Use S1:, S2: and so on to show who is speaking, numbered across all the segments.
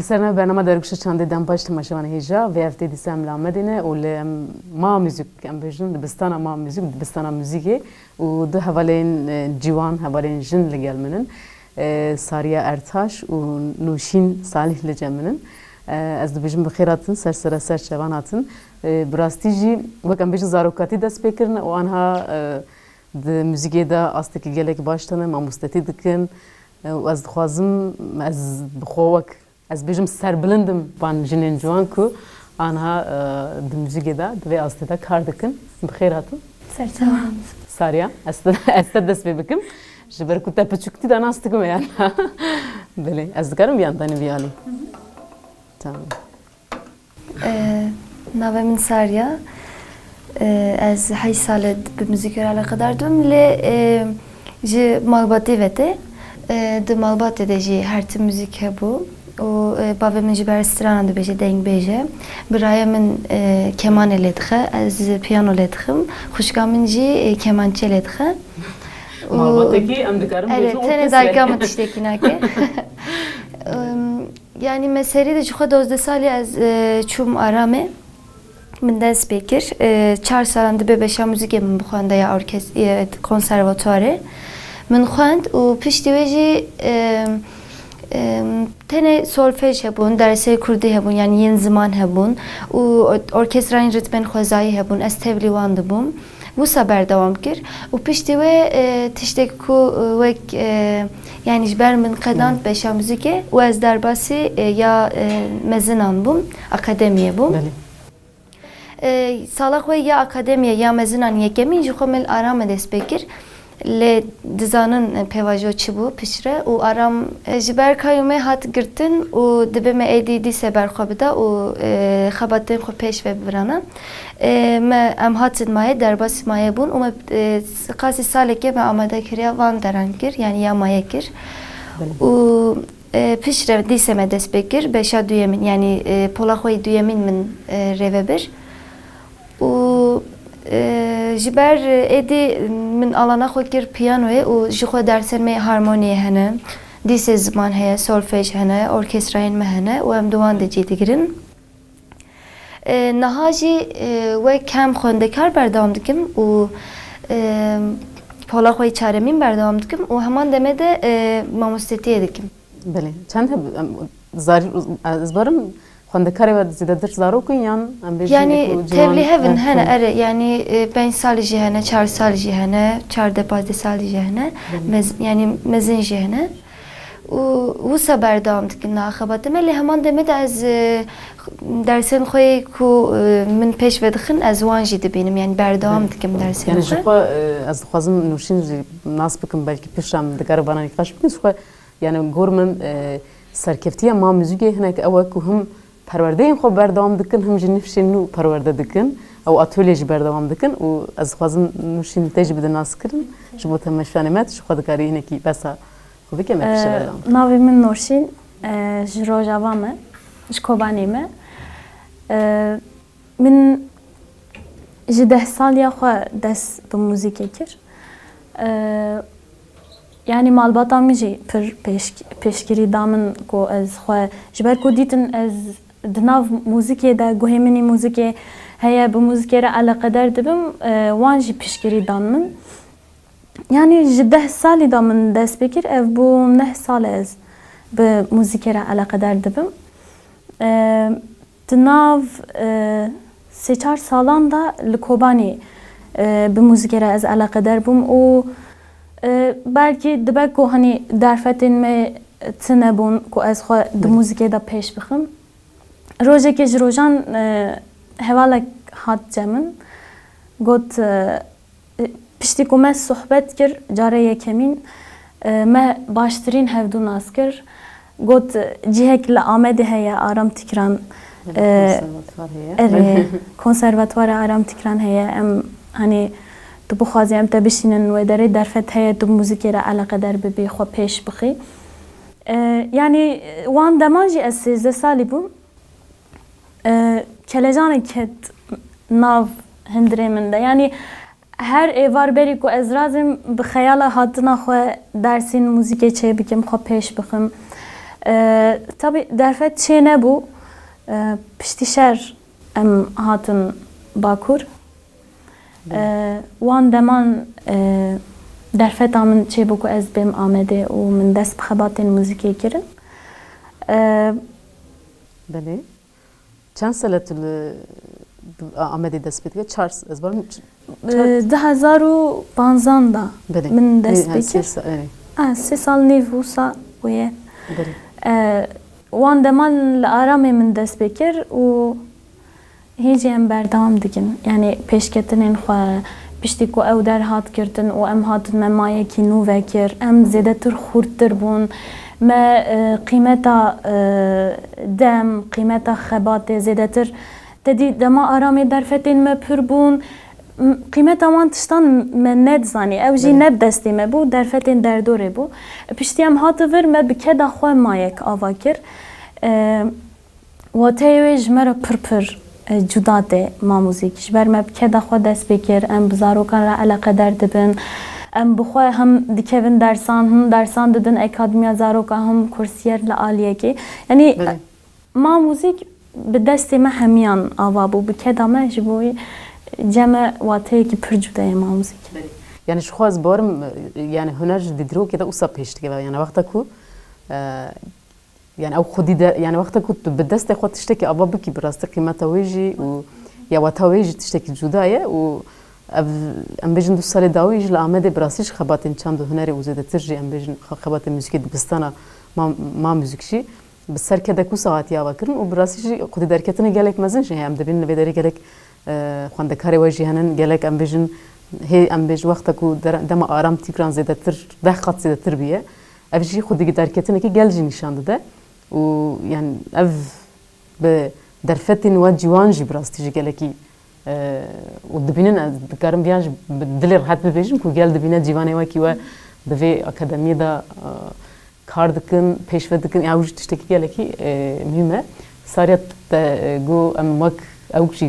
S1: لسنا برنامه درگوش چنده دم پشت ماشوان هیجا و هفته دیسم لامدینه و ما موزیک کم بیشتر دبستان ما موزیک دبستان موزیکی و دو حوالین جوان حوالین جن لگل منن ساریا ارتاش و نوشین صالح لجمنن از دبیجم بخیراتن سر شواناتن براستیجی وکم بیش زاروکاتی دست بکرن و آنها د موزیکی دا استکی گلک باشتنه ما مستتی دکن و از خوازم از بخوک از بیشم سربلندم بان جنین جوان کو آنها د موزیکی دا دوی استدا کار دکن بخیراتن
S2: سرسام
S1: ساریا است دست بکم جبر کتا پچکتی دانا استکم yani بله از دکارم بیاندانی بیالی tamam
S2: ناوم ساریا از 8 سال بموزیک علاقه دارم لی جی مالباتی وته د مالبات دجی هر تیم موزیک هبو و babamın jiber strandı beje deng beje buraya men keman eledxe az piyano eledxim xoşgamın ji kemançe eledxe
S1: Malbataki am dikarim
S2: evet tane dargamat iştekinake yani meseri de çok dozda sali az çum arame من دست بکر 4 سالند به بشا موزیک من بخوانده یا konservatuare من خواند و پشتی وجی tene solfej hebun, derse kurdi hebun yani yeni zaman hebun, u orkestrayın ritmen xozayı hebun, ez tevlivandı bum. Bu saber devam kir. U pişti ve tiştek ku vek yani jber min qedant beşa müzike u ez derbasi ya mezinan bum, akademiye bum. Salak ve ya akademiye ya mezinan yekemin jixomel aram dest bekir. Le dizanın pevajo çibu pişre u aram jiber kayume hat girtin u dibeme edidi seber xabida u xabatin xo peş ve brana me em hatin maye derbas maye bun u qasi saleke me amada kiriya van derankir yani ya maye kir u pişre diseme desbekir beşa duyemin yani polaxoy duyemin min reveber u jiber edi min alana xokir piyanoya u jixo dersen me harmoniye hene dise zaman heye solfej hene orkestrayın me hene u em duvan de cidigirin nahaji ve kem xondekar berdam dikim u polaxoy çaremin berdam dikim u heman demede mamostetiye dikim
S1: bele çend zari ezbarım خواندکاری و زیادتر زارو کن
S2: yani tevlihevin hene ere yani 5 sal jihane 4 sal jihane 4-5 sal jihane yani mezin jihane u saber devam dikin naxabatem eli heman demed az dersen xoy ku min peş vedixin az wan jidi benim yani berdam dikim dersen
S1: yani jixwa az xwazim nuşin nas bikim belki pişam dikar bana nikaş bikin yani gormen serkeftiye ma müziğe hene ewa ku hum پرورده این خو بردام دکن هم جنفشین نو پرورده دکن او اتولي جبر دوام دکن و از خوازم نوشین تیج بدن ناس کردن جبو تمشانه مت شو خود کاری اینه کی بس خوبی که مفشه بدم
S3: ناوی من نوشین جروجاوامه جکوبانیمه من جده سالیا خو دست به موزیک کر yani malbatam jî pir pêşkirî da min ku ez xwe ji ber ku dîtin ez di nav mûzikê de guhê min ê mûzikê heye bi mûzikê re eleqedar dibim wan jî pêşkirî dan min yani ji 10 salî da min dest pê kir ev bû 9 sal ez bi mûzikê re eleqedar dibim di nav 3-4 salan da li Kobanî bi mûzikê re ez eleqedar bûm û belki dibe ku hani derfetên me tune bûn ku ez xwe di mûzikê de pêş bixim rojekê ji rojan hevalek hat cemin got piştî ku me sohbet kir carê yekemîn me baştirîn hevdû nas kir got cihek li Amedê heye Aram Tikran konservatwara Aram Tikran heye em hani tu bixwazî em te bişînin wê derê derfet heye tu mûzikê re eleqedar bibî xwe pêş bixî yani wan deman jî ez 13 salî bûm kelecanek ket nav hindirê min de yani her êvar berî ku ez razim bi xeyala hatina xwe dersên mûzîkê çê bikim xwe pêş bixim tabii derfet çê nebû piştî şer em hatin Bakur wan deman derfeta min çêbû ku ez bêm Amedê û min dest bi xebatên mûzîkê kirin
S1: Belê çend sale tu li Amedê dest pê dikî çar ez barim
S3: 2015 da min dest pê kir 3 sal nêv wisa wê ye wan deman li Aramê min dest pê kir û hêjî em berdewam dikin yani pêşketinên xwe piştî ku ew derhat kirtin û em hatin me mayekî nû vekir em zêdetir xurttir bûn me qîmeta dem qîmeta xebatê zêdetir tedî dema Aramê derfetên me pir bûn qîmeta wan tiştan me nedizanî ew jî ne destê me bû derfetên derdorê bû piştî em hativir me bi keda xwe mayek ava kir wateyê wê ji me re pir cuda tê mamûzîk ji ber me bi keda xwe dest pê kir em bi zarokan re eleqedar dibin em bi xwe hem dikevin dersan him dersan didin Akademiya Zarokan him kursiyer li aliyekê yani mamûzîk bi destê me hemiyan ava bû bi keda me ji bo wî ceme wateyekî pir cuda ye mamûzîk
S1: yani ji xwe ez barim yani huner ji dîdirokê de wisa pêş dike yani wexta ku yani ew xwedî de yani wexta ku tu bi destê xwe tiştekî ava bikî bi rastî qîmeta wê jî û ya weta wê jî tiştekî cuda ye û ev em bêjin du salê dawî jî li Amedê bi rastî ji xebatên çand û hunerê û zêdetir jî em bêjin xebatên mûzîkê dibistana mamûzîk jî bi serkedek wisa hatiye ava kirin û bi rastî jî xwedî derketinê gelek mezin jî heye em dibînin li vê derê gelek xwendekarê we jî henin gelek em bêjin hê em bêj wexta ku dema Aram Tikran zêdetir 10 qat zêdetir bûye ev jî xwedî derketinekî gel jî nîşan dide û yani ev bi derfetên we ciwan jî bi rastî jî gelekî û dibînin ez dikarim viyan jî bi dilê rehet bibêjim ku gel dibîne cîvanê wekî we di vê akademiyê de kar dikin pêşve dikin ew jî tiştekî gelekî mühim e sariya te got em wek ew jî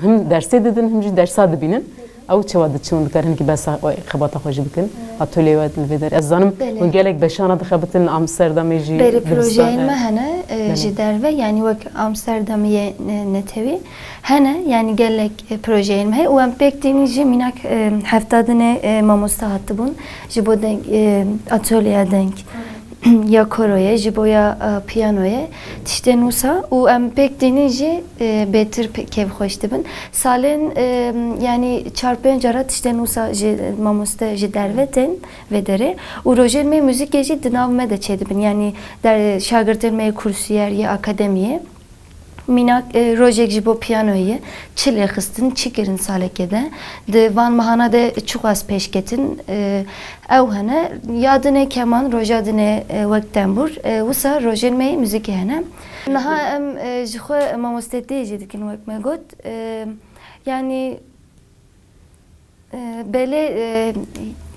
S1: him dersê didin him jî dersa dibînin ew çawa diçin dikarin ki besa xebata xwe jî bikin atölyê we li vê derê ez zanim hûn gelek beşana dixebitin li Amsterdamê jî
S2: berê projeyên me hene ji derve yani wek Amsterdamê netewî hene yani gelek projeyên me û em pêk tînî jî mînak heftadinê mamosta hatibûn ji bo deng atölyeya deng ya koroye ji bo ya piyanoye tiştê nûsa û em pêk tînî jî bêtir kevxweş dibin salên yani 4-5 cara tiştê nûsa ji mamoste ji derve tên vê derê û rojên me mûzîkê jî di nav me de çê dibin yani şagirdên me kursiyer ya akademiyê mînak rojek ji bo piyanoyê çi lê xistin çi kirin salekê de di van mehana de çi xwaz pêşketin ew hene ya dinê keman roja dinê wek tembûr wisa rojên me mûzîkê hene niha em ji xwe mamostetiyê jî dikin wek me got yani böyle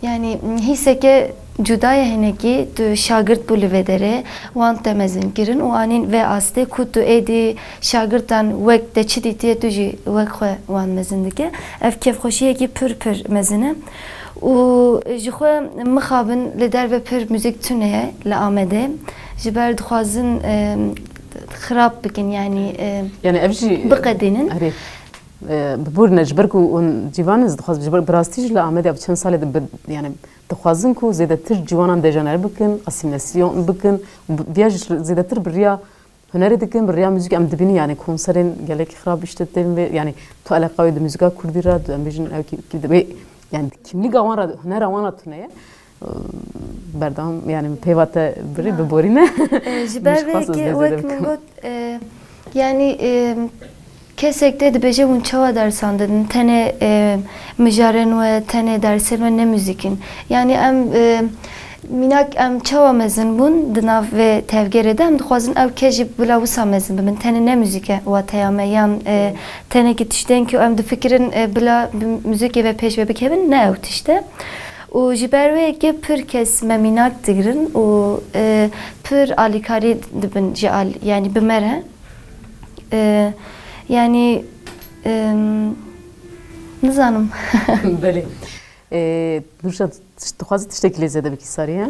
S2: yani hisseke cudaya heneki tu şagirt bulu vedere wan temezin girin o anin ve aste kutu edi şagirtan vek de çiditiye tuji vek wan mezindike ev kef xoşiye ki pür mezine و جخوا مخابن لدر و پر موزیک تونه لآمده جبر دخوازن خراب بکن yani
S1: yani evji
S2: بقدینن
S1: هری ببورنا جبركو اون جيوانز دخواز جبر براستيج لآمده اف چند ساله yani دخوازن کو زیادتر جوانان دجانر بکن اسیمناسیون بکن بیاج زیادتر بریا هنری دکن بریا müzik am dibini yani konserin gelek خراب işlettim ve yani tu alakalı müzika kurdira am bejin ev ki yani kimlik avana hüner avana tuneye berdam yani peyvate biri beborine
S2: jiber ve ki vek mingot yani kesekte de beje un çava dersan dedin tene müjaren ve tene derser ve ne müzikin yani em minak em çava mezin bun dınav ve tevger edem dixwazin ev kejib bila wisa mezin bimin tene ne müzike ve teyame yan tene ki tişten ki em difikirin bila müzike ve peş ve bikebin ne ev tişte u jiber ve ki pür kes me minak digirin u pür alikari dibin jial yani bimere yani nizanım
S1: بله نوشا دخوازی تشتکی لیزه بکی ساریه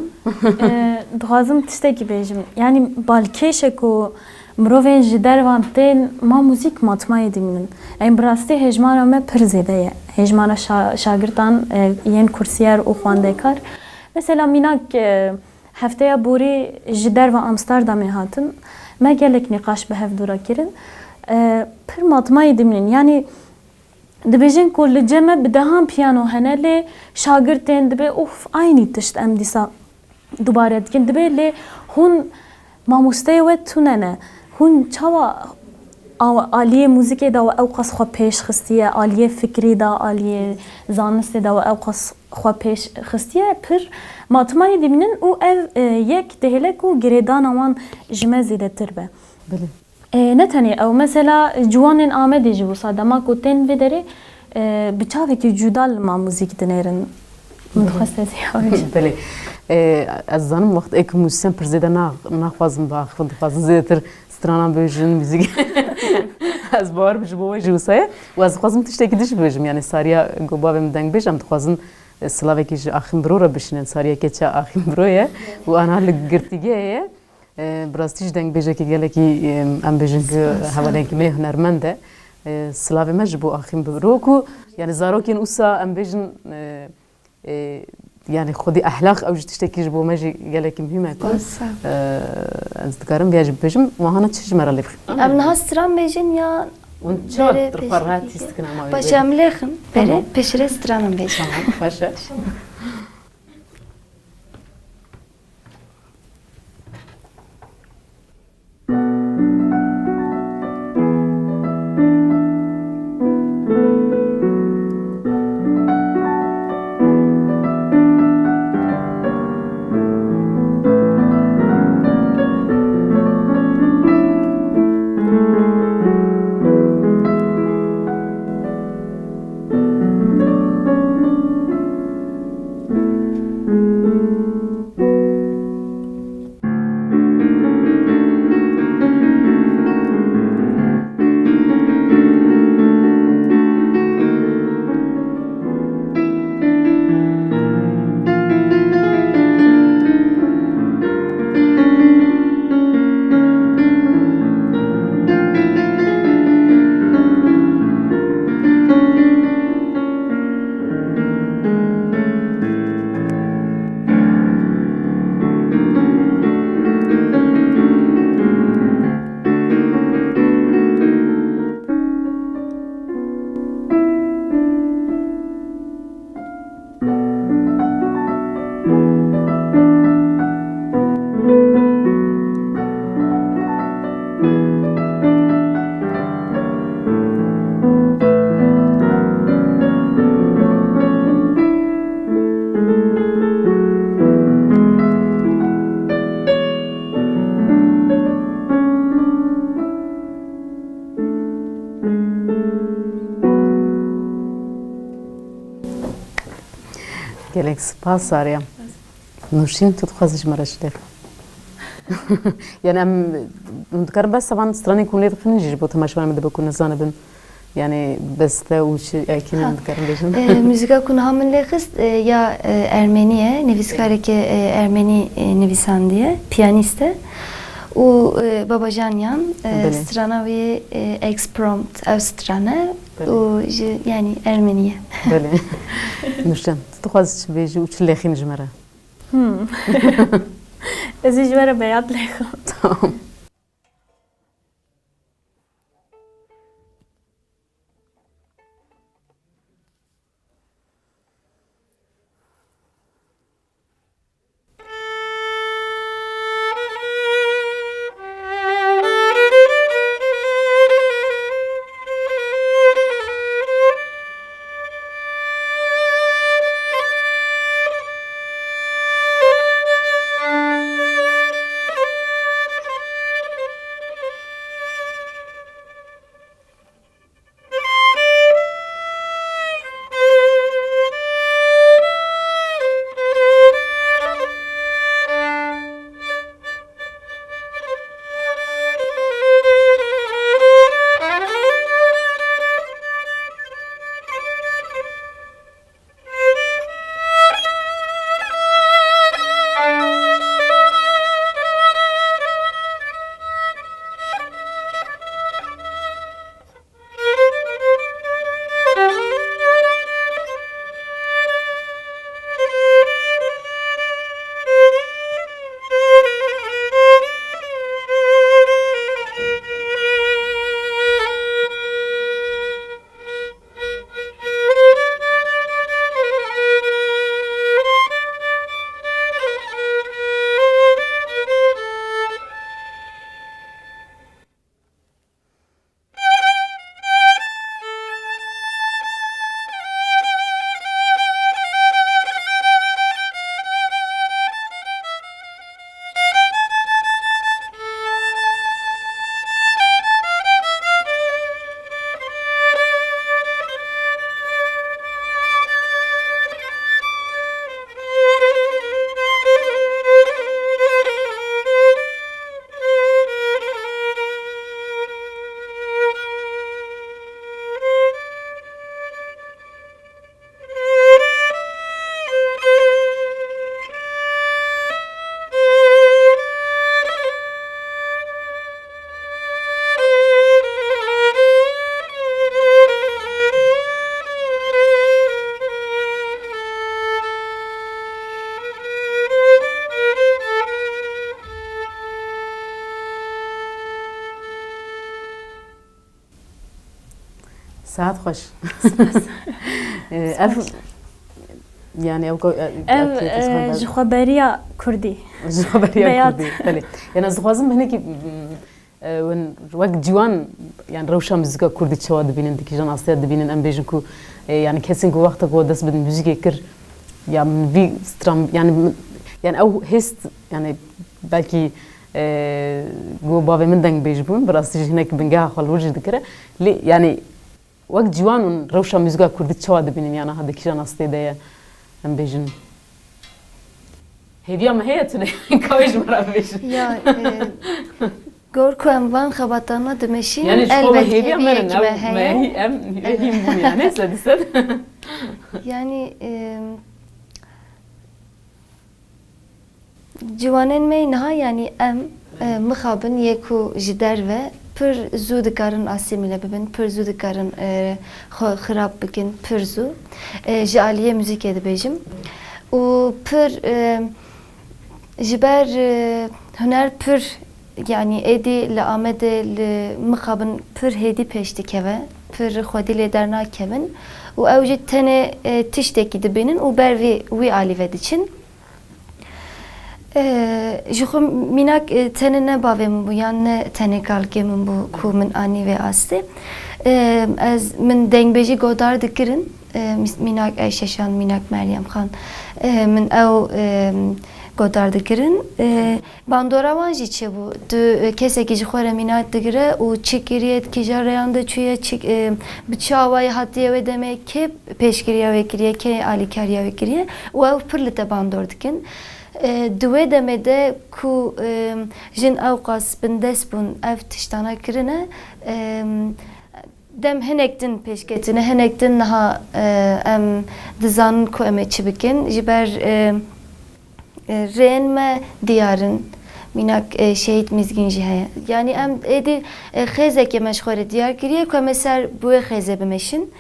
S3: دخوازم tiştekî bêjim yani balkêşe ku mirovên ji dervan tên ma mûzik matmayê dimînin em bi rastî hejmara me pir zêde ye hejmara şagirtan yên kursiyar û xwendekar mesela mînak hefteya borî ji derva Amsterdamê hatin me gelek nîqaş bi hevdûra kirin pir matmayê dimînin yani dibêjin ku li ceme bi dehan piyano hene lê şagirtên dibe of aynî tişt em dîsa dubare dikin dibe lê hûn mamosteyê we tune ne hûn çawa aliyê mûzîkê da we ew qas xwe pêş xistiye aliyê fikrî da aliyê zanistê da we ew qas xwe pêş xistiye pir matmayê dimînin û ev yek dihêle ku girêdana wan ji me zêdetir be ne tenê ew mesela ciwanên Amedê ji wisa dema ku tên vê derê bi çavekî cuda li ma mûzik dinêrin min dixweste
S1: بله از زنم وقت ek müzisyen pir zêde naxwazim baxwin dixwazim zêdetir stranan bêjin müzik ez bawer ji bo we ji wisa û ez dixwazim tiştekî diş bêjim yani sariya gobavê min deng bêj em dixwazin slavekî ji Axîmbiro re bişinin sariya keçe Axîmbiro ye û ana li girtîgehê ye براستی جدنگ بیچه که گله کی ام بیچن که هوالن که مه هنرمنده سلاوی مج بو آخیم بروکو یعنی زاروکین اوسا ام بیچن yani خودی اخلاق او جتشتکیش بو مجی گله کی مهمه کو از دکارم بیاج بیچم وهانا چیش مرالی بخ
S2: em niha stran bêjin ya
S1: اون چه فرهات استکنا ما
S2: başam lexin bere peşire stranım bêjin
S1: باشه gelek spas Sariye. Nuşin tu dixwaziş maraşler. Yani em dikarim bes savan stranê kulê dixwînin jî ji bo temaşevan me dibe ku nezanibin. Yani beste û çi ekînin dikarim bêjin.
S2: Müzika ku niha min lê xist ya Ermeniye, nivîskareke Ermenî nivîsandiye, piyanîst e. û Babajan Yan, strana wê Exprompt ew strane û ji yani Ermeniye.
S1: Belê. Nuşin tu dixwazî çi bêjî û çi lêxîn ji me re?
S3: Ez ê ji we re beyat lêxim.
S1: Tamam. ساعات خوش ألف يعني أو
S3: ام ji xweberiya Kurdî.
S1: ji xweberiya Kurdî belê yani ez dixwazim hinekî wek ciwan yani rewşa muzîka Kurdî çawa dibînin dikîjan astiya dibînin em bêjin ku yani kesên ku wexta ku dest bidin muzîkê kir ya min vî stram yani ew hêst yani belkî got bavê min deng bêj bûn bi rastî jî hinek bingeha xwe jî dikire lê yani wek ciwan û rewşa muzîka Kurdî çawa dibînin yani ha dikîjan astê de ye em bêjin hêviya me heye tune kavê ji me re bêjin
S2: Ya gor ku em van xebatana dimeşîn
S1: yani ji xwe hêviya me re
S2: hêviyek me heye.
S1: em hîn bûn yani neyse dîset
S2: Yani ciwanên me niha yani em mixabin yê ku ji derve pir zû dikarin asîmîle bibin, pir zû dikarin xwe xirab bikin, pir zû. Ji aliyê muzîkê dibêjim. û pir ji ber huner pir yani êdî li Amedê li mixabin pir hêdî pêş dikeve, pir xwedî lê dernakevin û ew jî tenê tiştekî dibînin û ber wî alî ve diçin. Ji xwe mînak tenê ne bavê min bû yan ne tenê kalkê min bû ku min anî vê astê. Ez min dengbêjî godar dikirin mînak Ayşeşan, mînak Meryem Xan min ew godar dikirin. Bandora wan jî çebû. Tu kesekî ji xwe re mînak digire û çikiriye kîja reyan de çûye bi çawayê hatiye wê demê kê pêşkiriya wê kiriye kê alîkariya wê kiriye û ew pir li te bandor dikin. Di wê demê de ku jin ew qas bin dest bûn ev tiştana kirine dem hinek din pêşketine hinek din niha em dizanin ku em ê çi bikin ji ber rêyên me diyarın mînak şehîd mîzgîn jî heye. Yani em êdî xêzekê me ji xwe re diyar kiriye ku em ê ser bi wê xêzê bimeşin.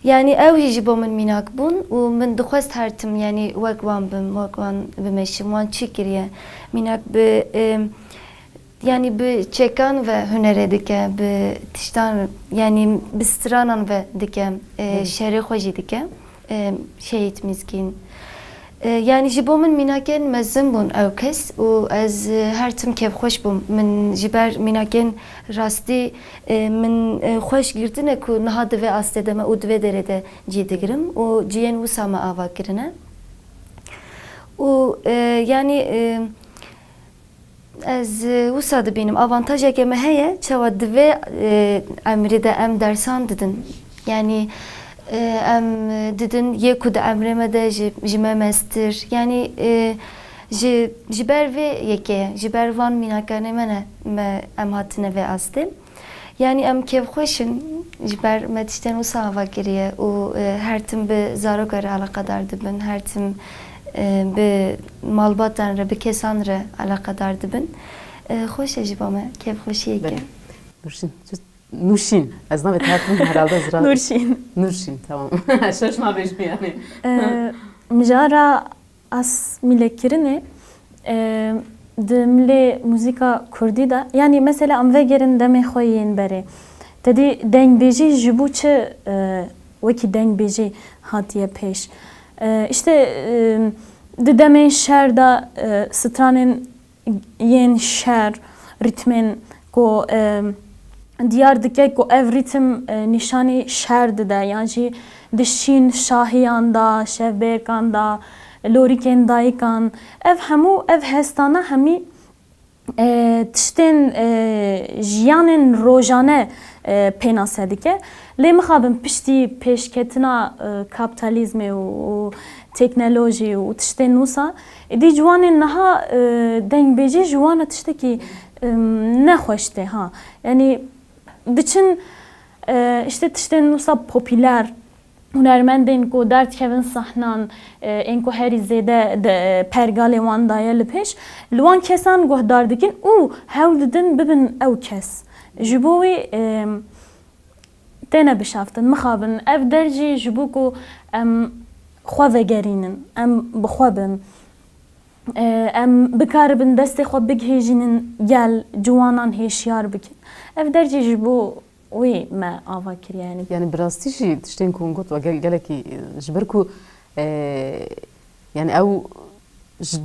S2: Yani ew jî ji bo min mînak bûn û min dixwest her tim yani wek wan bim, wek wan bimeşim, wan çi kiriye. Mînak bi yani bi çekan ve hunerê dike, bi tiştan yani bi stranan ve dike, şerê xwe jî dike, şehîd mîzgîn. Yani ji bo min mînakên mezin bûn ew kes û ez her tim kevxweş bûm. Min ji ber mînakên rastî min xweş girtine ku niha di vê astê de me û di vê derê de cî digirim û ciyên wisa me ava kirine. û yani ez wisa dibînim avantajeke me heye çawa di vê emrê de em dersan didin. Yani em didin yê ku di emrê me de ji me mestir. Yani ji ber vê yekê, ji ber van mînakanê me em hatine vê astê. Yani em kevxweşin ji ber me tiştên wisa ava kiriye û her tim bi zarokê re alaqedar dibin, her tim bi malbatan re, bi kesan re alaqedar dibin. Xweş e ji bo me, kevxweşiyeke.
S1: Nuşin. Ez navet hatım herhalde zira.
S3: Nurşin.
S1: Nurşin tamam. Şaşma beşmi yani.
S3: Mijara as milekirine di milê muzîka Kurdî de yani mesela em vegerin demê xwe yên berê. Tedî dengbêjî ji bo çi wekî dengbêjî hatiye pêş. İşte di demên şer de stranên yên şer ritmên ku diyar dike ku ev ritim nîşanî şer dide yan jî di şîn şahiyan da, şevbêkan da, lorîkên dayikan ev hemû ev hestana hemî tiştên jiyanên rojane pênase dike. Lê mixabin piştî pêşketina kapitalizmê û teknolojî û tiştên wisa êdî ji wanên niha dengbêjî ji wan re tiştekî nexweş tê ha. Yani diçin işte tiştên wisa popüler hunermendên ku derdkevin sahnan ên ku herî zêde pergalê wan daye li pêş li wan kesan guhdar dikin û hewl didin bibin ew kes. Ji bo wê têne bişaftin mixabin ev dercî ji bo ku em xwe vegerînin, em bi xwe bin, em bikaribin destê xwe bigihêjînin gel ciwanan hêşiyar bikin. Ev dercî ji bo wê me ava kiriye yani.
S1: Yani bi rastî jî tiştên ku got ve gelekî ji ber ku yani ew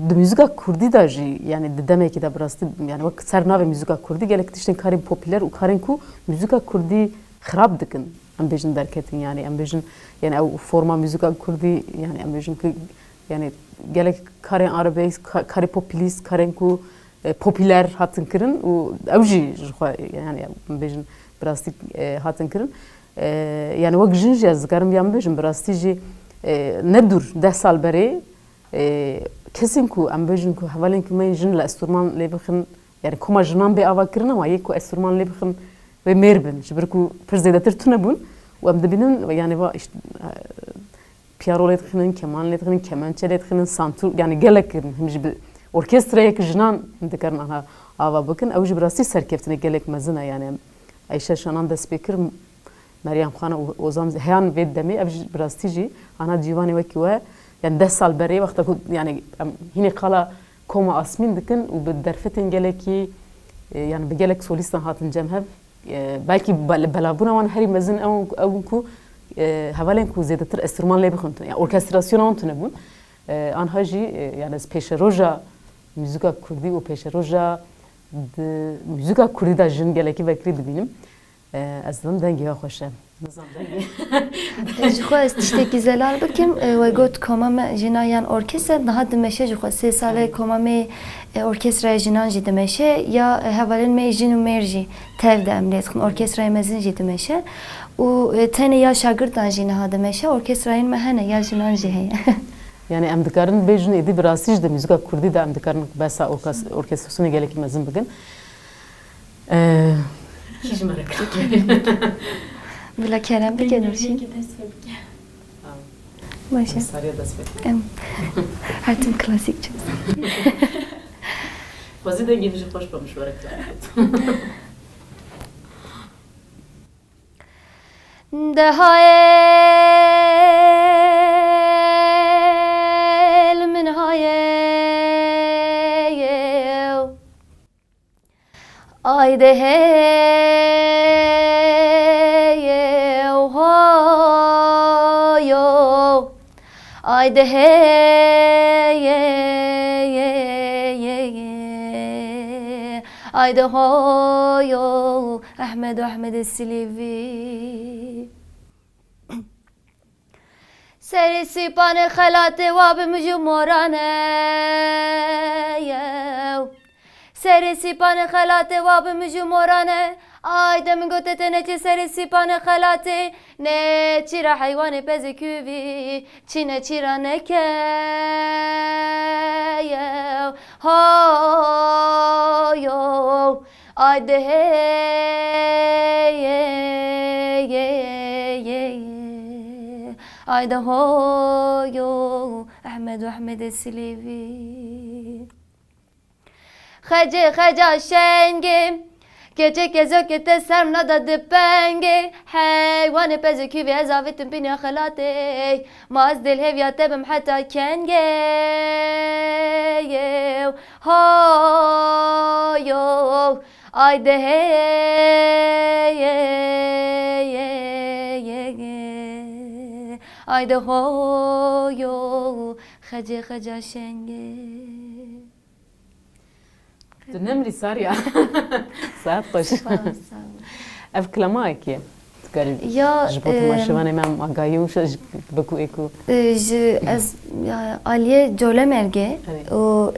S1: di müzika Kurdî de jî yani di demekî de bi rastî yani wek ser navê müzika Kurdî gelek tiştên karên popüler û karên ku müzika Kurdî xirab dikin. Em bêjin derketin yani em bêjin yani ew forma müzika Kurdî yani em bêjin ku yani gelek karên arabesk, karê popülîst, karên ku popüler hatin kirin û ew jî ji xwe yani em bêjin bi rastî hatin kirin. Yani wek jin jî ez dikarim yan bêjim bi rastî jî nedur 10 sal berê kesên ku em bêjin ku hevalên ku me jin li esturman lê bixin yani koma jinan bê ava kirin ama yê ku esturman lê bixin ve mêr bin ji ber ku pir zêdetir tune bûn û em dibînin yani va piyano lê dixinin, keman lê dixinin, kemençe lê dixinin, santur yani gelek kirin him jî bi orkestrayekî jinan dikarin anha ava bikin ew jî bi rastî serkeftinê gelek mezin e yani Ayşe Şanan dest pê kir Meryem Xana û Ozan heyan vê demê ev jî bi rastî jî ana cîvanê wekî we yani 10 sal berê wexta ku yani em hinê qala koma asmîn dikin û bi derfetên gelekî yani bi gelek solîstan hatin cem hev belkî belavbûna wan herî mezin ew ku hevalên ku zêdetir enstrûman lê bixin yani orkestrasyona wan tune bûn anha jî yani ez pêşe roja müzika Kurdî û pêşe roja müzika Kurdî de jin gelekî vekirî dibînim azdan dengi hoşem. Nizam dengi.
S2: Jixwe ez tiştekî zelal bikim ve got komame jina yan orkestra daha dimeşe jixwe 3 sale komame orkestraya jinan jî dimeşe ya hevalên me jin û mêr jî tev de em lê dixin orkestraya mezin jî dimeşe û tenê ya şagirdan jî niha dimeşe orkestrayên me hene ya jinan jî heye.
S1: Yani em dikarin bejin êdî bi rastî ji de müzika Kurdî de em dikarin besa orkestrasyonê gelekî mezin bikin. Kî ji me re kir?
S2: Bila Kerem bikenurşîn. Başı.
S1: Sariye dest pê.
S2: Her tim klasik çıksın.
S1: Xwezî dengê jî xweş be mişware
S2: Dehayel min hayel ay dehayel hayo ay dehayel ay dehayo Ahmed Silvi Seri sipane khalate wab mujmorane Seri sipane khalate wab mujmorane Ay dem gotete ne seri sipane khalate ne çira hayvane pezeküvi çine çira neke ha yo ay de ay da ho yo Ahmed Silvi Khaja şenge Gece gezökete sermna da dipenge Hayvan pezeki ve ezavetin bini khalate Maz dil hevyate bim hatta kenge Ha yo ay de ay de ho yo Khaja şenge
S1: Nemrî Sariya. Saat baş. Ev kelamayekî.
S2: Ya
S1: ji bo temaşevanê me em agahî û biku êku.
S2: Ji ez Aliye Colemerge û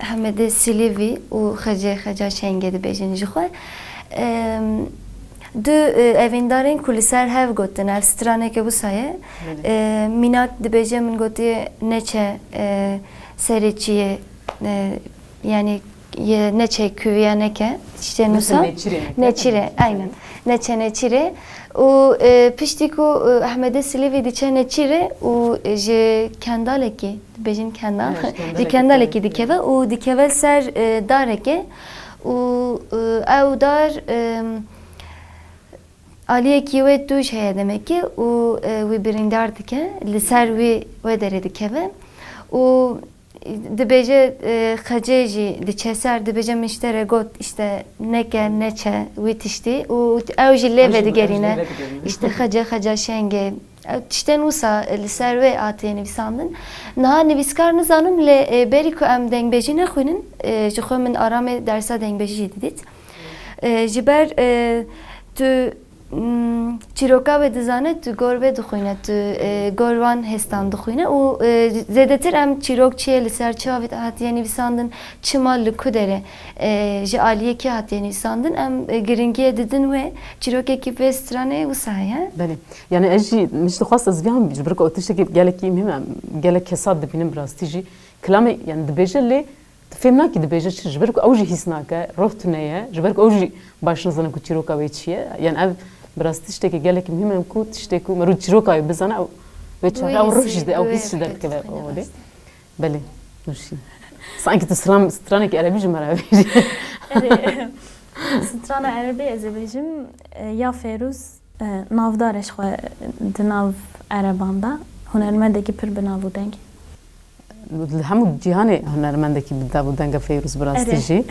S2: Ahmed Silvi û Khaja şenge dibêjin ji xwe du evîndarên ku li ser hev gotin ev straneke wisa ye mînak dibêje min gotiye neçe serê çi ye yani neçe küviya neke işte nusa neçire aynen neçire u pişti ku Ahmed Silvi diçe neçire u je kendaleki bejin kendal je kendaleki dikeve u dikeve ser dareke u ev dar Aliye ki ve tuş heye demek ki u we birindar dike li ser we dere dikeve u dibêje xecê jî diçe ser dibêje miştere got işte neke neçe wî tiştî û ew jî lê vedigerîne işte xeca şenge tiştên wisa li ser wê atê nivîsandin niha nivîskar nizanim lê berî ku em dengbêjî nexwînin ji xwe min aramê dersa dengbêjî jî didît ji ber tu çîroka ve dizane tu gor ve dixwîne tu gorvan hestan dixwîne û zêdetir em çîrokçiyê li ser çi hatiye nivîsandin çima li ku dere ji aliyekî hatiye nivîsandin em giringiye didin ve çîrokekî vê stranê wisa heye
S1: Belê yani ez jî mişt dixwast ez vîhan ji ber ku tiştekî gelekî mîm em gelek kesat dibînim bi rastî jî kilamê yani dibêje lê fêm nakî dibêje çi ji ber ku ew jî hîs nake roh tune ye ji ber ku ew jî baş nizanin ku çîroka wê çi ye yani ev bi rastî tiştekî gelekî mîm em ku tiştê ku me rû çîrokayê bizane ew çare ew roh jî de ew hîs jî derkeve olê belê nûşî sanki tu stranekî erebî ji me re vêjî
S3: Strana Erebî ez ê bêjim ya Ferûz navdarê ji xwe di nav Ereban hunermendekî pir bi nav û deng
S1: li hemû cîhanê hunermendekî bi dav û denga Feyrûz bi rastî jî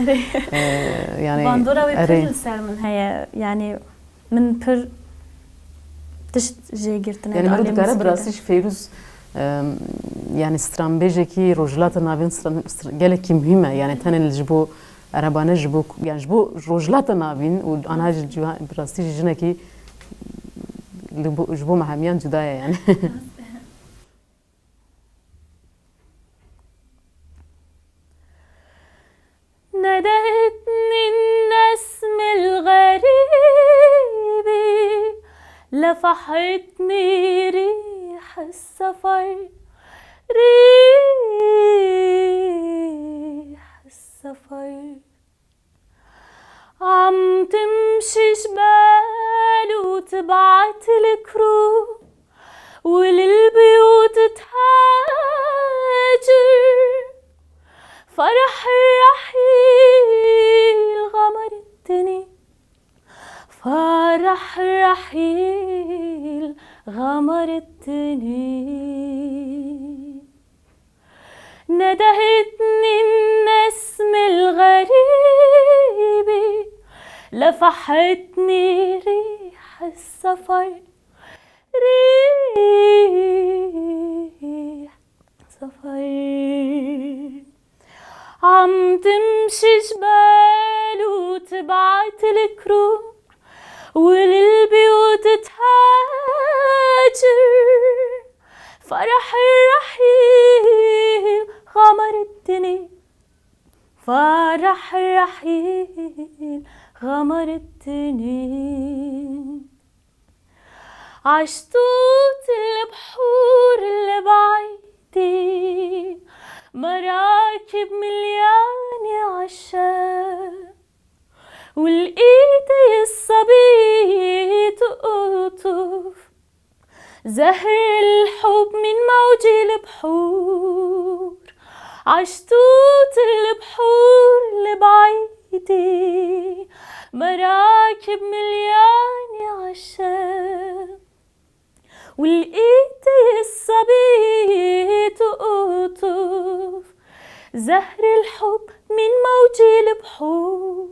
S1: yani
S3: bandora wê pir li ser min heye yani min pir tişt jê girtine
S1: yani me rû dikare bi rastî ji Feyrûz yani stranbêjekî rojhilata navên gelekî muhîm e yani tenê ji bo عربانه جبو يعني جبو رجلات نابين وانا براسي جنكي جبو محاميان جدايا يعني
S3: ندهتني النسم الغريب لفحتني ريح السفر ريح السفر عم تمشي جبال وتبعت الكروب وللبيوت تهاجر فرح الرحيل غمرتني فرح الرحيل غمرتني ندهتني النسم الغريب لفحتني ريح السفر ريح سفر عم تمشي جبال وتبعت الكروب وللبيوت تهاجر فرح الرحيل غمرتني فرح الرحيل غمرتني عشتوت البحور اللي بعيدي مراكب مليانة عشاق والإيدي الصبي تقطف زهر الحب من موج البحور عشتوت البحور لبعيدي مراكب مليانة عشاق والإيدي الصبي تقطف زهر الحب من موج البحور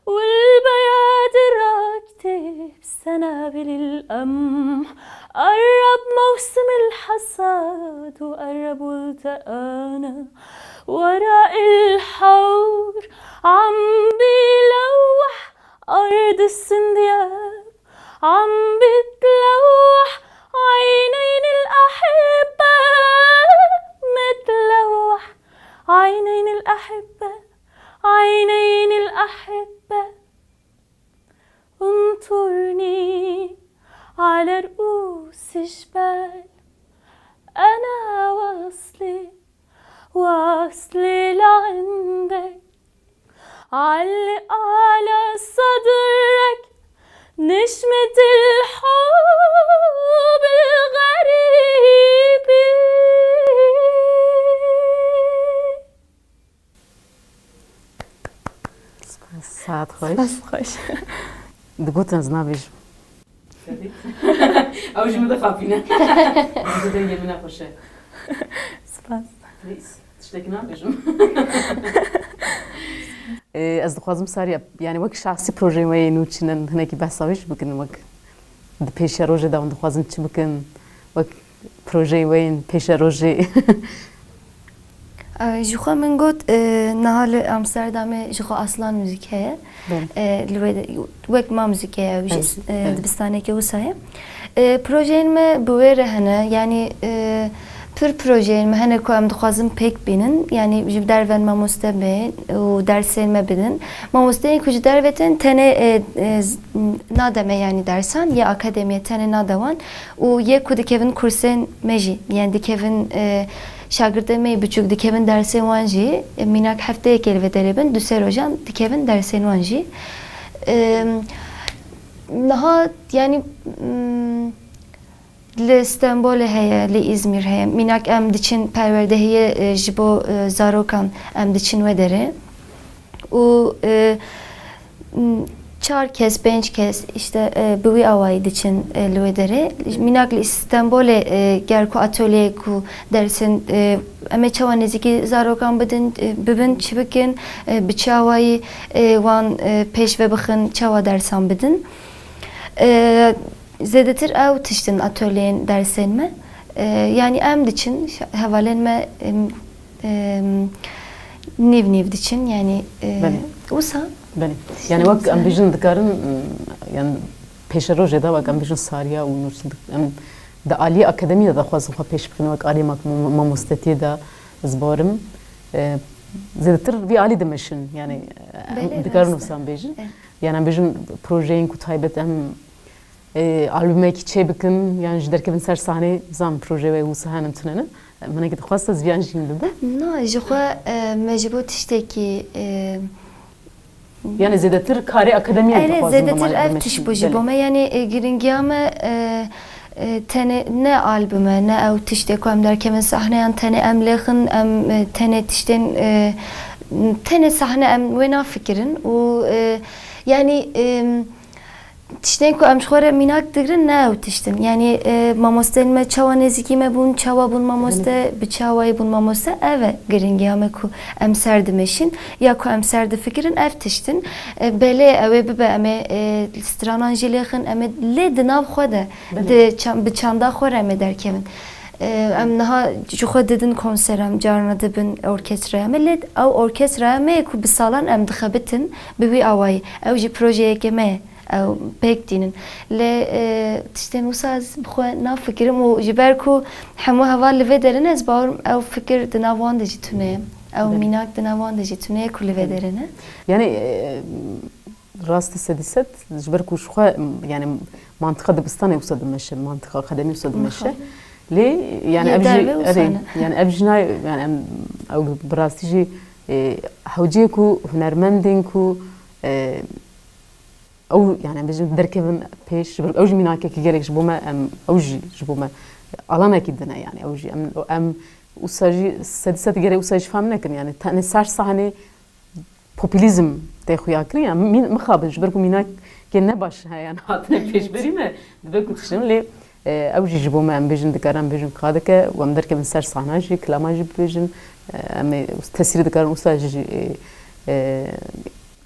S3: والبيادر راكدة بسنابل القمح قرب موسم الحصاد وقرب والتقانا وراء الحور عم بيلوح أرض السندياب عم بتلوح عينين الأحبة متلوح عينين الأحبة عينين الأحبة انطرني على رؤوس جبال أنا واصلي لعندك علق على صدرك نشمة الحب الغريب
S1: ساعات خوش
S3: بس خوش
S1: دقوت نزنا بيج او جمده خافينه جمده يمنا خوشه
S3: سپاس
S1: بليز تشتكنا بيجم از دخوازم ساري يعني وقت شخصي بروجي وين وتشنن هناك بحسابيش بكن وقت بيش روجي دا دخوازم تش بكن وقت بروجي وين بيش روجي
S2: جوخا من قلت نهال أمستردام جوخا أصلا موسيقى وقت ما موسيقى وجس دبستانه که وسایه پروژه ما بوره هنه يعني پر پروژه ما هنه که ام دخوازم پیک بینن يعني جب درون ما مستبه و درسين ما بدن ما مستين كوج دروتن تنه نادمه يعني درسان يا أكاديمية تنه نادوان و ye kudi kevin kursen meji yani dikevin şagirdeme buçuk dikevin dersen wanji minak haftaya kelve dereben düser hocam dikevin dersen wanji naha yani لإسطنبول هي لإزمير هي مناك أم دچين پرورده هي جبو زاروكان أم دچين ودره و چهار kez, 5 kez işte bu avayı için lüvedere. Minak İstanbul gerku atölye ku dersin eme çavaneziki zarokan bedin bibin çibikin biçavayı wan peş ve bakın çava dersan bedin. Zedetir ev tiştin atölyenin dersenme. Yani em için havalenme Niv diçin yani
S1: Beli.
S2: usa
S1: Beli. Yani vak em bejin dikarin yani peşe roje da vak em bejin Sariya û Nursin em da Aliye Akademiya da xwazim xwe pêş bikin vak alî mamostetiye da zbarim zêdetir vî alî dimeşin yani
S2: Beli,
S1: dikarin
S2: rastı.
S1: wisa em bêjin
S2: Evet.
S1: yani em bêjin projeyên ku taybet em albümekî çê bikin yani ji derkevin ser sahneyê zan projeyê wisa henin tunene minekî dixwast ez viyan jîn bibe
S2: no ji xwe mecbûr tiştekî
S1: yani zêdetir karê akademiya
S2: evet
S1: dixwazim
S2: zedetir ev tiş bu ji bome yani giringiya me tene ne albüme ne ew tiştê ku em derkevin sahneyan tene em lêxin em tene tiştên tene sahne em wê nafikirin û yani tiştên ku em ji xwe re mînak digirin ne ew tiştin yani mamosteyên me çawa nêzîkî me bûn çawa bûn mamoste bi çawayê bûn mamoste ev e giringiya me ku em ser dimeşin ya ku em ser difikirin ev tiştin belê ew ê bibe em ê stranan jî lêxin em ê lê di nav xwe de bi çanda xwe re em ê derkevin em niha ji xwe didin konserem carna dibin orkestraya me lê ew orkestraya me ku bi salan em dixebitin bi wî awayî ew jî projeyeke me ye ew pêk dînin lê tiştên wisa ez bi xwe nafikirim û ji ber ku hemû heva li vê derin ez bawerim ew fikir di nav wan de jî tune ye ew mînak di nav wan de jî tune ye ku li vê derin e
S1: yani rastî sedîset ji ber ku ji xwe yani mantıqa dibistanê wisa dimeşe mantıqa akademî wisa dimeşe lê yani ev jî yani ev jî yani em ew bi rastî jî hewciyê ku hunermendên ku ew yani em bêjin derkevin pêş ji ber ew jî mînakekî gelek ji bo me em ew jî ji bo me alanekî dine yani ew jî em wisa jî sedîset gelek wisa jî fehm nekin yani tenê ser sahnê popülîzm tê xuya kirin yani mixabin ji ber ku mînakê ne baş heye yani hatine pêşberî me dibe ku tiştin lê ew jî ji bo me em bêjin dikarin em bêjin ka dike û em derkevin ser sahna jî kilama jî bibêjin em ê tesîrê dikarin wisa jî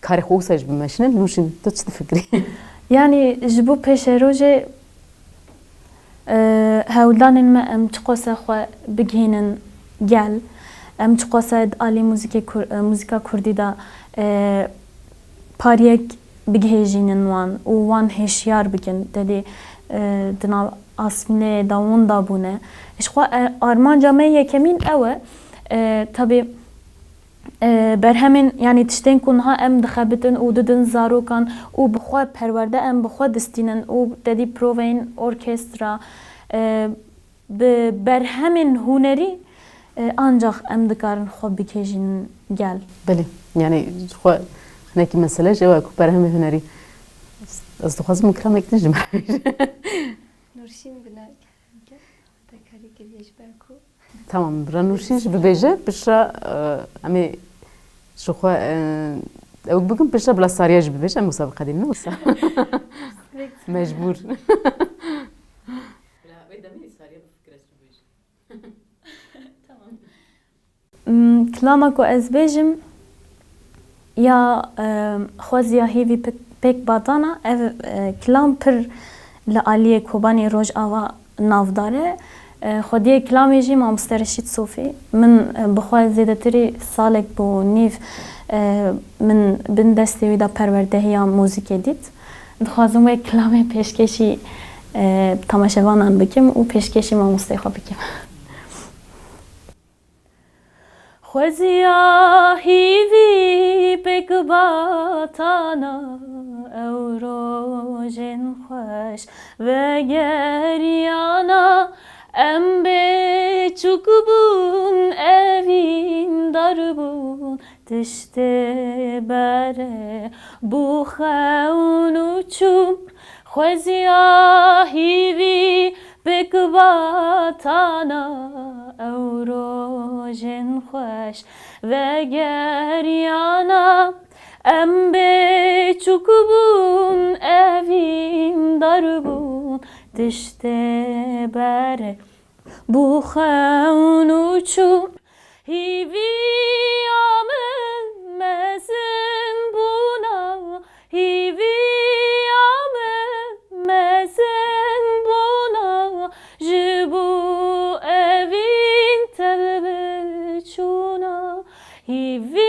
S1: karê xwe wisa jî bimeşinin nûşin tu çi difikirî
S3: Yani ji bo pêşerojê hewldanên me em çi qasa xwe bigihînin gel em çi qasa alî muzîka Kurdî da pariyek bigihêjînin wan û wan hêşyar bikin dedî di nav asmînê da wan da bûne ji xwe armanca me yekemîn ew e tabii berhemên yani tiştên ku niha em dixebitin û didin zarokan û bi xwe perwerde em bi xwe distînin û dedî proveyên orkestra bi berhemên hunerî ancak em dikarin xwe bikêjînin gel.
S1: Belê yani ji xwe hinekî mesele ji ew e ku berhemê hunerî ez dixwazim ikramekî din ji me
S2: Nurşin bina tekarî kiriye ji ber ku
S1: tamam Ranûşîn jî bibêje pişra em ê ji xwe ew bikin pişra bila Sariya jî bibêje em wisa biqedîn ne wisa mecbûr
S3: Kilama ku ez bêjim ya xweziya hêvî pêk batana ev kilam pir li aliyê Kobanî Rojava navdar e xwediyê kilamê jî mamoste Reşîd Sofî min bi xwe zêdetirî salek bû nîv min bin destê wî da perwerdehiya mûzîkê dît dixwazim wê kilamê pêşkêşî temaşevanan bikim û pêşkêşî mamosteyê xwe bikim. Xweziya hîvî pêk batana ew rojên xweş vegeriyana em bêçûk bûn evîn dar bûn tiştê bere bû xewn û çûm xweziya hîvî pêk batana ew rojên xweş vegeriyana em bêçûk bûn evîn dar bûn tiştê bere bû xewn û çûm hîviya min mezin bûna hîviya min mezin bûna ji bo evîn tev biçûna hîviya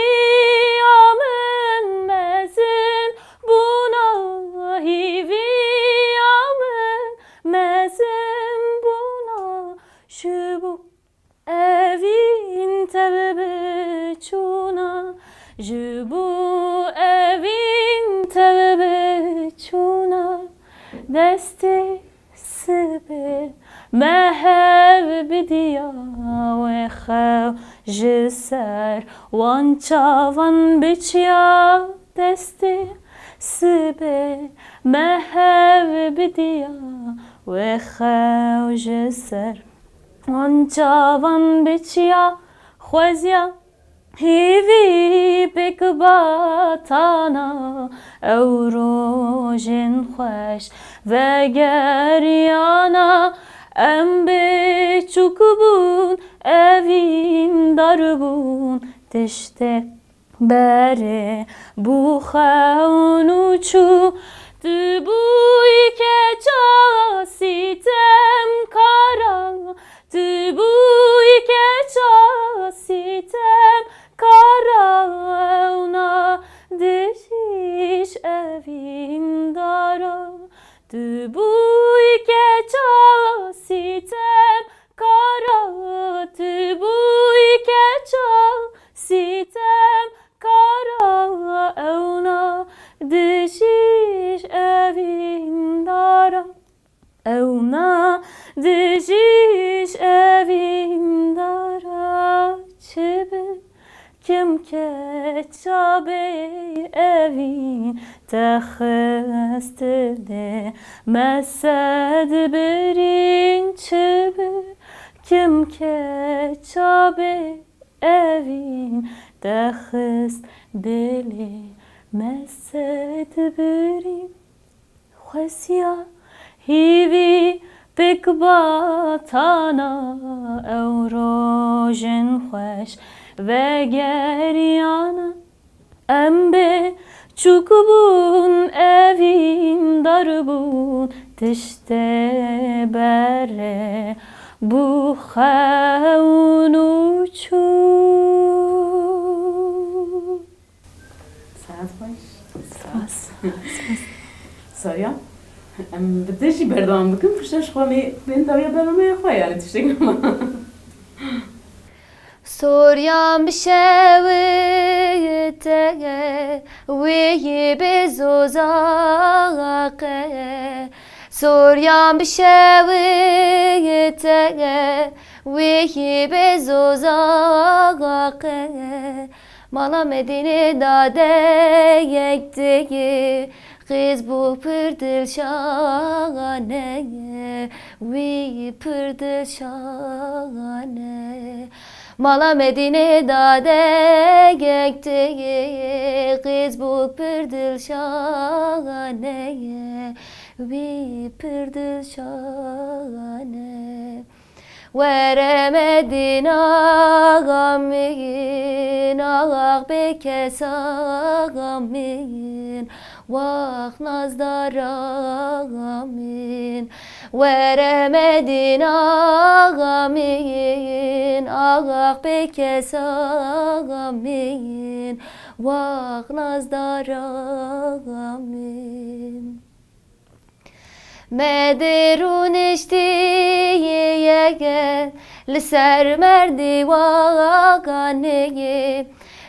S3: خزم بونا جبو evin tebe çuna Jbu evin tebe çuna Desti sibe mehev bidiya ve xev jiser wan çavan biçya Desti sibe mehev bidiya ve xev jiser wan çavan biçya xwezya hîvî pêk batana ew rojên xweş vegeriyana em bêçûk bûn evîn dar bûn tiştê berê bû xewn û çû tu bûyî keça sîtem kara Tu bûyî keça sîtem kara ewna dijîş evîn dara Tu bûyî keça sîtem kara Tu bûyî keça sîtem kara ewna dijîş evîn dara Ewna dijîş evîn dara çibi kim keça bê evîn texistide mesed birîn çibi kim keça bê evîn texist dilê mesed birîn xwesiya hîvî pêk batana ew rojên xweş vegeriyana em bêçûk bûn evîn dar bûn tiştê berê bû xewn û çû
S1: Saat baş. Spas. Sarya. Em bi te jî berdewam bikin pişta ji xwe bên dawiya bernameya xwe yani tiştekî ama.
S2: Soryam bişewite wê bê zozaqe Soryam bişewite wê bê zozaqe Mala Medine dade yektiği Kız bu pır dilşane Wî pır dilşane Mala Medine dade gektiği Kız bu pır dilşane Wî pır dilşane Veremedin ağamin Ağak bekes ağamin Vah nazdar ağamin Veremedin ağamin Ağak bekes ağamin Vah nazdar ağamin Mederun eştiye gel Liser merdivaneye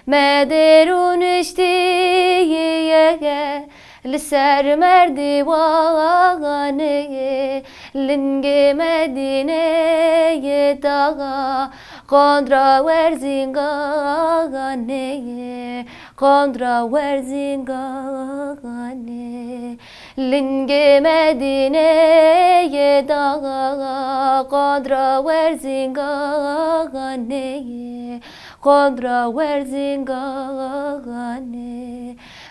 S2: Mederun eştiye gel Liser merdivaneye Linge Medine'ye dağa Kontra verzingane Kontra verzingane Linge Medine'ye dağa Kontra verzingane Kontra verzingane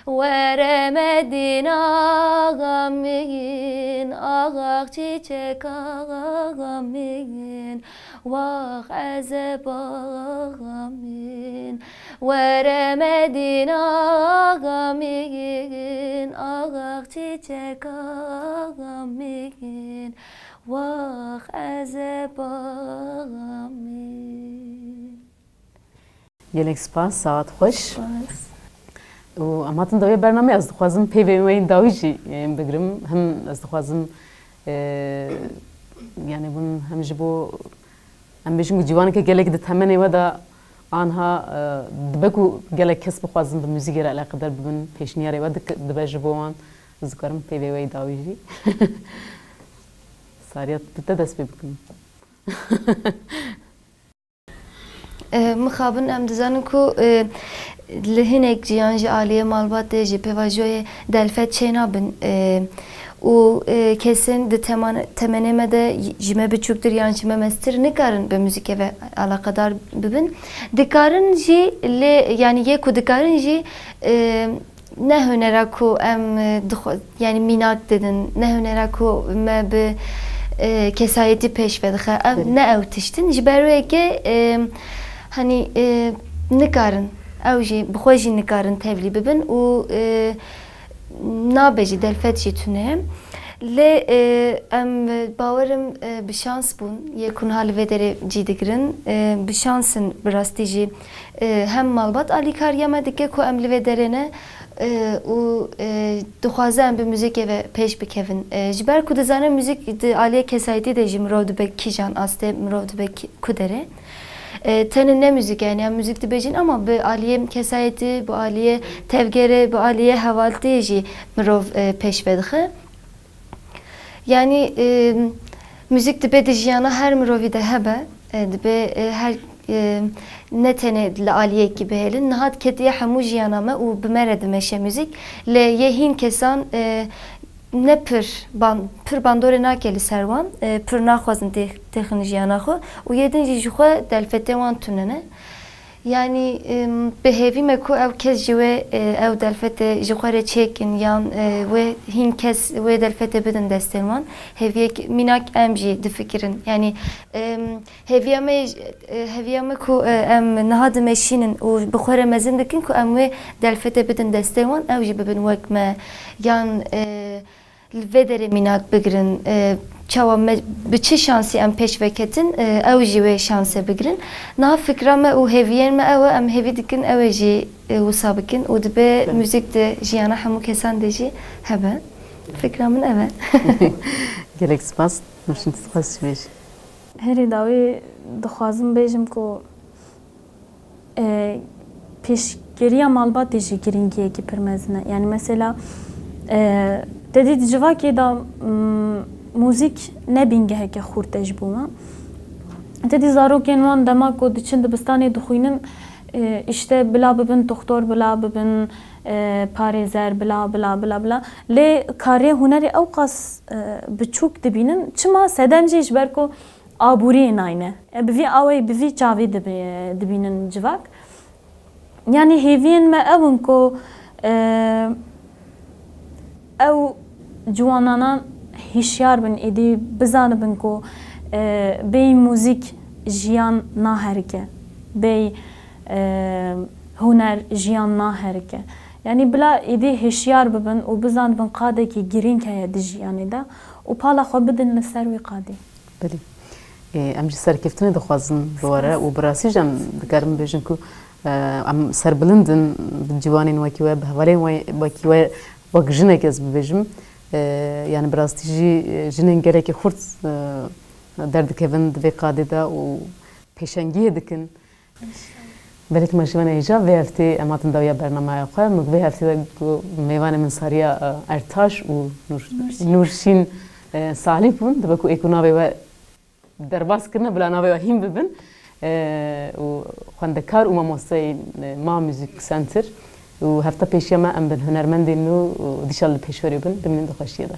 S2: Veremedin ağamin Ağak çiçek ağamin Vah ezeb ağamin Veremedin ağamin Ağak çiçek ağamin Vah ezeb ağamin
S1: Gelek spas, saat xweş. û em hatin dawiya bername ez dixwazim pêvên wê yên dawî jî bigrim. Hem ez dixwazim yani bunun hem ji bo em bêjin ku ciwaneke gelek di temenê we de anha dibe ku gelek kes bixwazin bi müzîkê re eleqedar bibin pêşniyarê we dibe ji bo wan zikarim pêvê wê dawî jî Sariya tu te dest pê bikin
S2: Mixabin em dizanin ku li hinek ciyan ji aliyê malbatê ji pêvajoyê delfet çênabin û kesin di temenê me de ji me biçûktir yan ji me meztir nikarin bi müzîkê ve alaqedar bibin. Dikarin jî lê yani yê ku dikarin jî ne hunera ku em yani minak dedin ne hunera ku me bi kesayetî pêş vedixe em ne ew tiştin ji ber wê hani nikarin ew jî bi xwe jî nikarin tevlî bibin û nabe jî delfet jî tune lê em bawerim bi şans bûn yê ku niha li vê derê cî digirin bi şansın bi rastî jî hem malbat alîkariya me dike ku em li vê derê ne û dixwaze em bi müzîkê ve pêş bikevin ji ber ku dizane müzik di aliyê kesayetî de jî mirov dibe kîjan astê mirov dibe ku derê tenin ne müzik yani müzik dibêjin ama bi aliyê kesayetî bi aliyê tevgerê bi aliyê hevaltiyê jî mirov pêş vedixe yani müzik dibe di jiyana her mirovî de hebe dibe her ne tenê li aliyê gibi helin nihat ketiye hemû jiyana me û bi me re dimeşe müzik lê yê hîn kesan ne pir bandorê nake li ser wan pir naxwazin têxin jiyana xwe û yê din jî ji xwe delfetê wan tune ne yani bi hêvî me ku ew kes ji wê ew delfetê ji xwe re çêkin yan wê hîn kes wê delfetê bidin destên wan hêviyek mînak em jî difikirin yani hêviya me ku em niha dimeşînin û bi xwe re mezin dikin ku em wê delfetê bidin destên wan ew jî bibin wek me yan li vê derê mînak bigirin çawa me bi çi şansî em pêş veketin ew jî wê şansê bigirin niha fikra me û hêviyên me ew e em hêvî dikin ew ê jî wisa bikin û dibe müzik de jiyana hemû kesan de jî hebe fikra min ev e
S1: gelek spas nûşîn dixwaz ji wê jî
S3: herî dawî dixwazim bêjim ku pêşgiriya malbatê jî giringiyekî pir mezin e yani mesela dedî di civakê da müzik ne bingeheke xurt e ji bo me dedî zarokên wan dema ku diçin dibistanê dixwînin işte bila bibin doktor bila bibin parêzer bila lê kariyê hunerê ew qas biçûk dibînin çima sedem jî ji ber ku aboriyê nayne bi vî awê bi vî çavê dibînin civak yani hêviyên me ew in ku ew ciwananan hişyar bin êdî bizanibin ku bêyî müzik jiyan naherike bêyî huner jiyan naherike yani bila êdî hişyar bibin û bizanibin qadekî girîng heye di jiyanê de û pala xwe bidin li ser wî qadê
S1: Belê em jî serkeftinê dixwazin bi were û bi rastî jî em dikarin bêjin ku em serbilindin bi ciwanên wekî we bi hevalên wekî we wek jinek ez bibêjim yani bi rastî jî jinên gelekî xurt derdikevin di vê qadê de û pêşengiyê dikin belekî me ji wan hêja vê heftê em hatin dawiya bernameya xwe min vê heftê de mêvanê min Sariya Ertaş û Nûrşîn Salî bûn dibe ku êkû navê we derbas kirine bila navê we hîn bibin û xwendekar û mamosteyê Ma Music Center û hefta pêşiya me em bin hunermendên nû û dîşa li pêşwerê bin dimînin di xweşiyê de